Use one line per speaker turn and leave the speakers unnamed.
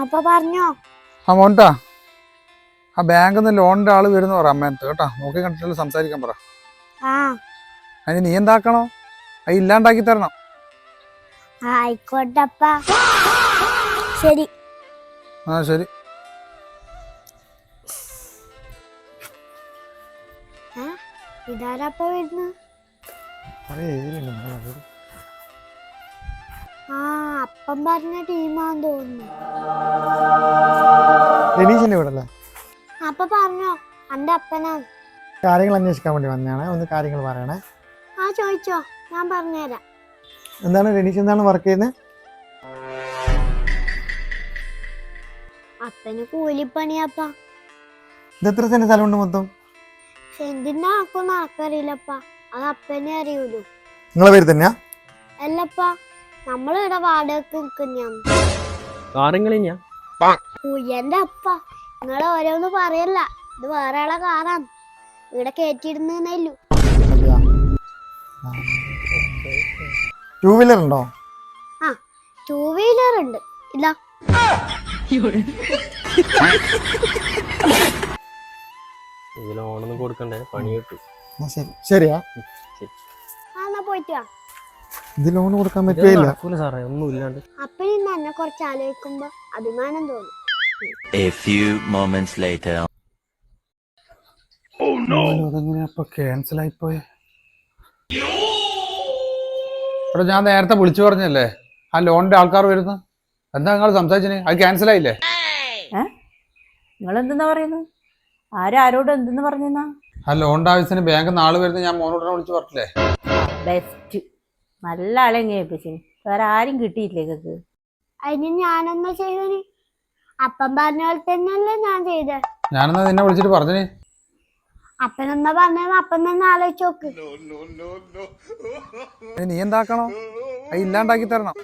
അപ്പൊ പറഞ്ഞോ.
ആ മോണ്ടാ, ആ ബാങ്കിൽ നിന്ന് ലോണിന്റെ ആള് വരുന്ന പറ അമ്മേനത്ത് കേട്ടാ. നോക്കി കണ്ടിട്ട് സംസാരിക്കാൻ പറ.
ആ
അതിന് നീ എന്താക്കണോ? അത് ഇല്ലാണ്ടാക്കി തരണം.
ആയിക്കോട്ടപ്പ. ശരി.
ആ ശരി.
ഇതാരപ്പ വരുന്നു? ആ അപ്പം പറഞ്ഞ ടീമാന്ന് തോന്നുന്നു.
രതീഷിന്റെ വീടല്ലേ?
അപ്പൊ പറഞ്ഞോ, എന്റെ അപ്പനാ.
കാര്യങ്ങൾ അന്വേഷിക്കാൻ വേണ്ടി വന്നതാണ്. ഒന്ന് കാര്യങ്ങൾ പറയണേ.
ആ ചോദിച്ചോ, ഞാൻ പറഞ്ഞുതരാം.
എന്താണ് രതീഷ്, എന്താണ് വർക്ക് ചെയ്യുന്നത്?
അപ്പന് കൂലിപ്പണിയപ്പ.
ഇത് എത്ര സെന്റ് സ്ഥലമുണ്ട് മൊത്തം?
സെന്റിന്റെ ആക്കൊന്നും ആക്കറിയില്ലപ്പ, അത് അപ്പനെ അറിയൂലോ.
നിങ്ങളെ പേര് തന്നെയാ?
അല്ലപ്പ, നമ്മളിവിടെ വാടകക്ക് നിൽക്കുന്ന എന്റെ അപ്പ. നിങ്ങളെ ഓരോന്ന് പറയല്ല, ഇത് വേറെ ആളെ കാറാണ്. ഇവിടെ കയറ്റിയിടുന്നല്ലോ.
ടൂ വീലർ ഉണ്ടോ?
ആ, ടൂ വീലർ ഉണ്ട്. ഇല്ല.
ലോണൊന്നും കൊടുക്കണ്ടേ, പണി കിട്ടും.
ശരിയാ,
എന്നാ പോയിട്ട് വാ.
ഇത് ലോൺ കൊടുക്കാൻ പറ്റില്ല
സാറേ, ഒന്നും ഇല്ലാണ്ട്.
അപ്പൻ ഇന്ന് എന്നെ കുറച്ച് ആലോചിക്കുമ്പോ അഭിമാനം തോന്നും.
A few moments later.
അതെങ്ങനെയാ ഇപ്പൊ ക്യാൻസൽ ആയിപ്പോയെ? എടാ, ഞാൻ നേരത്തെ വിളിച്ചു പറഞ്ഞല്ലേ ആ ലോണിന്റെ ആൾക്കാർ വരുന്നു. എന്താ നിങ്ങൾ സംസാരിച്ചേ? അത് ക്യാൻസൽ ആയില്ലേ?
നിങ്ങൾ എന്തെന്നാ പറയുന്നത്? ആരോട് എന്തെന്ന് പറഞ്ഞാ?
ആ ലോണിന്റെ ആവശ്യത്തിന് ബാങ്ക് നാളെ വരുന്നത് ഞാൻ മോനോട് വിളിച്ചു പറഞ്ഞില്ലേ?
ബെസ്റ്റ്, നല്ല ആളെങ്ങനെ ഏൽപ്പിച്ചു. വേറെ ആരും കിട്ടിയില്ലേ?
അതിന് ഞാനെന്നാ ചെയ്തന്? അപ്പം പറഞ്ഞ പോലെ തന്നെയല്ലേ ഞാൻ ചെയ്തേ.
ഞാനെന്നാ നിന്നെ വിളിച്ചിട്ട് പറഞ്ഞേ?
അപ്പനെന്നാ പറഞ്ഞത് അപ്പം തന്നെ ആലോചിച്ച് നോക്ക്.
നീ എന്താക്കണോ? അത് ഇല്ലാണ്ടാക്കി തരണം.